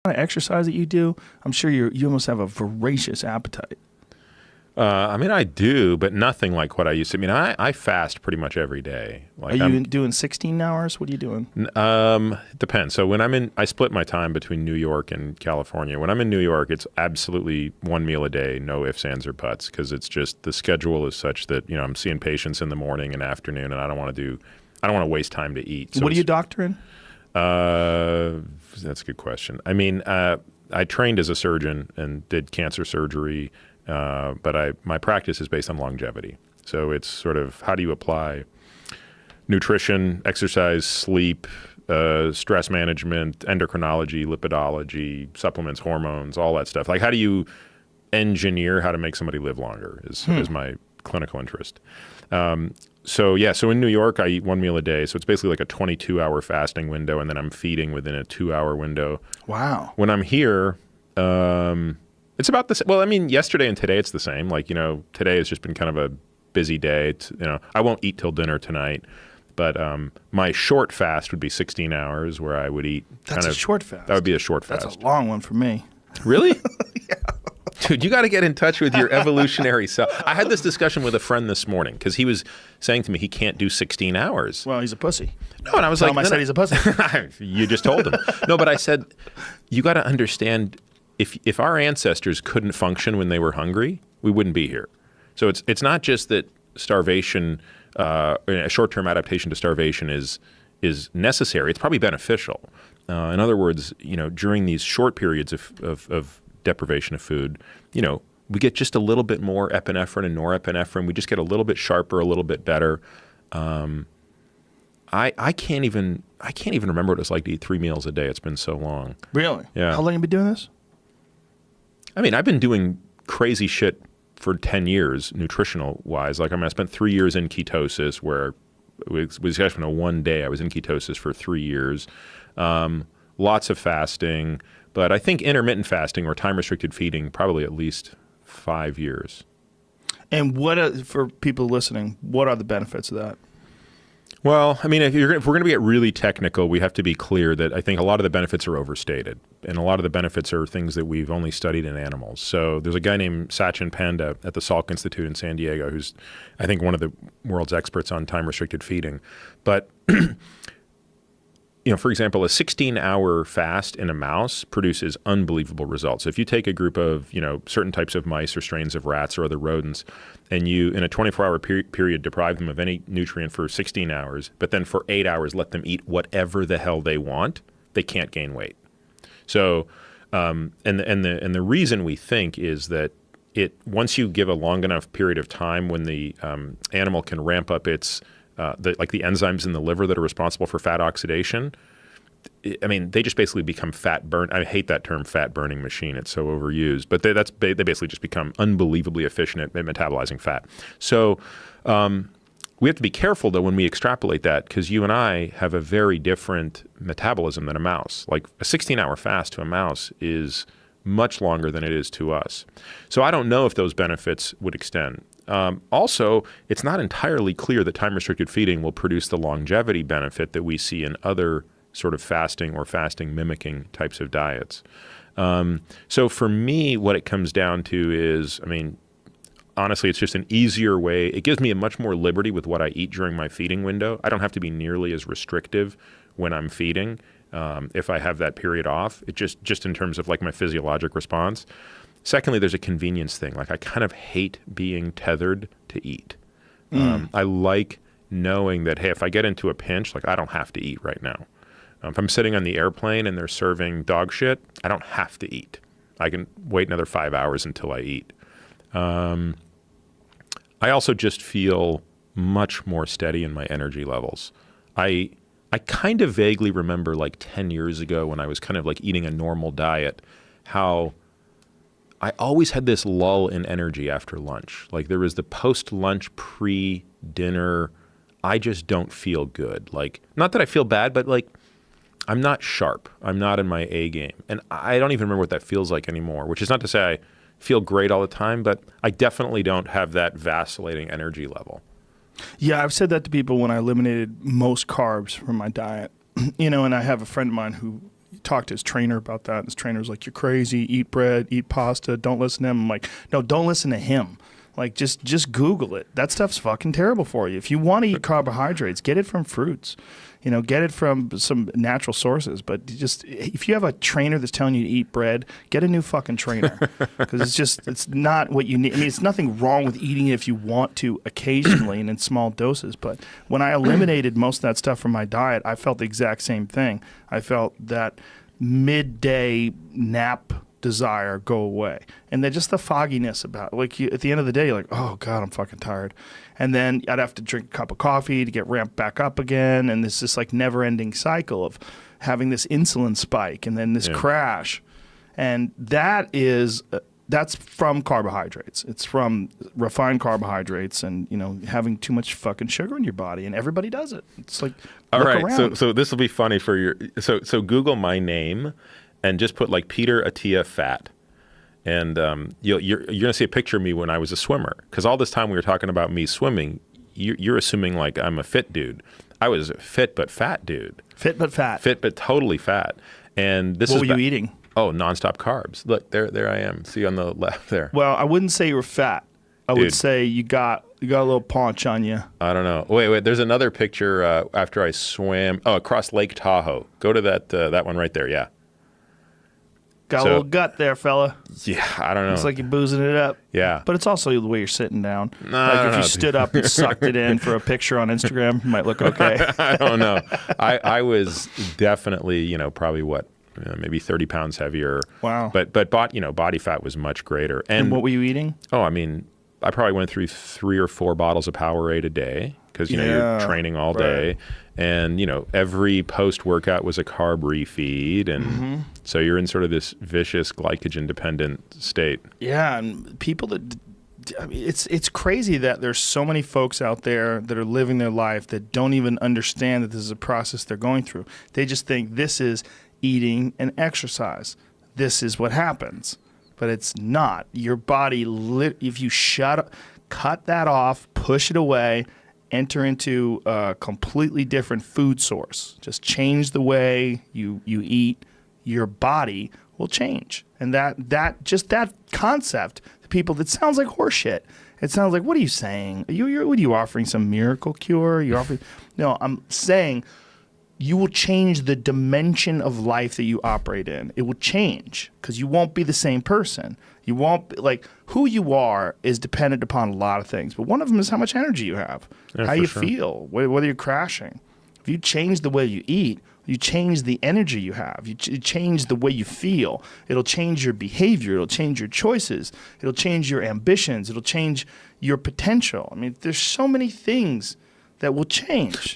of exercise that you do, I'm sure you almost have a voracious appetite. I mean, I do, but nothing like what I used to. I mean, I fast pretty much every day. Like, Are you doing 16 hours? What are you doing? It depends. So when I split my time between New York and California. When I'm in New York, it's absolutely one meal a day, no ifs, ands, or buts, because it's just the schedule is such that I'm seeing patients in the morning and afternoon, and I don't want to waste time to eat. So what are you doctoring? That's a good question. I mean, I trained as a surgeon and did cancer surgery. But my practice is based on longevity. So it's sort of how do you apply nutrition, exercise, sleep, stress management, endocrinology, lipidology, supplements, hormones, all that stuff. Like how do you engineer how to make somebody live longer is my clinical interest. So in New York, I eat one meal a day. So it's basically like a 22-hour fasting window, and then I'm feeding within a 2-hour window. Wow. When I'm here, it's about the same. Well, I mean, yesterday and today it's the same. Like, today has just been kind of a busy day. I won't eat till dinner tonight, but my short fast would be 16 hours where I would eat. That's a short fast. That would be a short fast. That's a long one for me. Really? Yeah. Dude, you got to get in touch with your evolutionary self. I had this discussion with a friend this morning because he was saying to me he can't do 16 hours. Well, he's a pussy. No, and I was like, I said he's a pussy. You just told him. No, but I said, you got to understand, if our ancestors couldn't function when they were hungry, we wouldn't be here. So it's not just that starvation, a short-term adaptation to starvation is necessary. It's probably beneficial. In other words, during these short periods of deprivation of food, we get just a little bit more epinephrine and norepinephrine. We just get a little bit sharper, a little bit better. I can't even remember what it was like to eat 3 meals a day. It's been so long. Really? Yeah. How long have you been doing this? I mean, I've been doing crazy shit for 10 years, nutritional wise. Like, I spent 3 years in ketosis, where it was actually one day I was in ketosis for 3 years. Lots of fasting, but I think intermittent fasting or time-restricted feeding, probably at least 5 years. And for people listening, what are the benefits of that? Well, I mean, if we're going to get really technical, we have to be clear that I think a lot of the benefits are overstated. And a lot of the benefits are things that we've only studied in animals. So there's a guy named Sachin Panda at the Salk Institute in San Diego who's, I think, one of the world's experts on time-restricted feeding. But for example, a 16-hour fast in a mouse produces unbelievable results. If you take a group of, certain types of mice or strains of rats or other rodents, and you, in a 24-hour period, deprive them of any nutrient for 16 hours, but then for 8 hours let them eat whatever the hell they want, they can't gain weight. So, and the reason we think is that once you give a long enough period of time when the animal can ramp up its the enzymes in the liver that are responsible for fat oxidation, I mean, they just basically become fat burn. I hate that term, fat burning machine. It's so overused, but they basically just become unbelievably efficient at metabolizing fat. So we have to be careful though when we extrapolate that, because you and I have a very different metabolism than a mouse. Like a 16-hour fast to a mouse is much longer than it is to us. So I don't know if those benefits would extend. Also, it's not entirely clear that time-restricted feeding will produce the longevity benefit that we see in other sort of fasting or fasting mimicking types of diets. So for me, what it comes down to is, I mean, honestly, it's just an easier way. It gives me a much more liberty with what I eat during my feeding window. I don't have to be nearly as restrictive when I'm feeding if I have that period off. It just in terms of like my physiologic response. Secondly, there's a convenience thing. Like, I kind of hate being tethered to eat. I like knowing that, hey, if I get into a pinch, like, I don't have to eat right now. If I'm sitting on the airplane and they're serving dog shit, I don't have to eat. I can wait another 5 hours until I eat. I also just feel much more steady in my energy levels. I kind of vaguely remember like 10 years ago when I was kind of like eating a normal diet, how I always had this lull in energy after lunch. Like, there was the post-lunch, pre-dinner, I just don't feel good. Like, not that I feel bad, but like, I'm not sharp. I'm not in my A game. And I don't even remember what that feels like anymore, which is not to say I feel great all the time, but I definitely don't have that vacillating energy level. Yeah, I've said that to people when I eliminated most carbs from my diet. And I have a friend of mine who talked to his trainer about that. And his trainer was like, "You're crazy. Eat bread, eat pasta. Don't listen to him." I'm like, "No, don't listen to him. Like, just Google it. That stuff's fucking terrible for you. If you want to eat carbohydrates, get it from fruits. You know, get it from some natural sources. But just if you have a trainer that's telling you to eat bread, get a new fucking trainer because it's not what you need. I mean, it's nothing wrong with eating it if you want to occasionally and in small doses. But when I eliminated most of that stuff from my diet, I felt the exact same thing. I felt that midday nap desire go away, and then just the fogginess about it. Like at the end of the day, you're like, oh god, I'm fucking tired, and then I'd have to drink a cup of coffee to get ramped back up again, and this like never-ending cycle of having this insulin spike and then this crash, and that's from carbohydrates. It's from refined carbohydrates, and having too much fucking sugar in your body, and everybody does it. It's like, all right, around. so this will be funny for your so Google my name and just put like Peter Attia fat. And you're going to see a picture of me when I was a swimmer. Because all this time we were talking about me swimming, you're assuming like I'm a fit dude. I was a fit but fat dude. Fit but fat. Fit but totally fat. And this what were you eating? Oh, nonstop carbs. Look, there I am. See on the left there. Well, I wouldn't say you were fat. I would say you got a little paunch on you. I don't know. Wait. There's another picture after I swam. Oh, across Lake Tahoe. Go to that one right there. Yeah. Got a little gut there, fella. Yeah, I don't know. It's like you're boozing it up. Yeah. But it's also the way you're sitting down. No, like if you stood up and sucked it in for a picture on Instagram, you might look okay. I don't know. I was definitely, probably maybe 30 pounds heavier. Wow. But body fat was much greater. And what were you eating? Oh, I mean, I probably went through 3 or 4 bottles of Powerade a day because, you're training all day. And, every post-workout was a carb refeed. And so you're in sort of this vicious glycogen-dependent state. Yeah, and people it's crazy that there's so many folks out there that are living their life that don't even understand that this is a process they're going through. They just think this is eating and exercise. This is what happens. But it's not. Your body, if you cut that off, push it away, enter into a completely different food source. Just change the way you eat. Your body will change. And that concept, the people, that sounds like horseshit. It sounds like, what are you saying? What are you offering, some miracle cure? No, I'm saying you will change the dimension of life that you operate in. It will change because you won't be the same person. You won't who you are is dependent upon a lot of things, but one of them is how much energy you have, how you feel, whether you're crashing. If you change the way you eat, you change the energy you have. You change the way you feel. It'll change your behavior. It'll change your choices. It'll change your ambitions. It'll change your potential. I mean, there's so many things that will change. But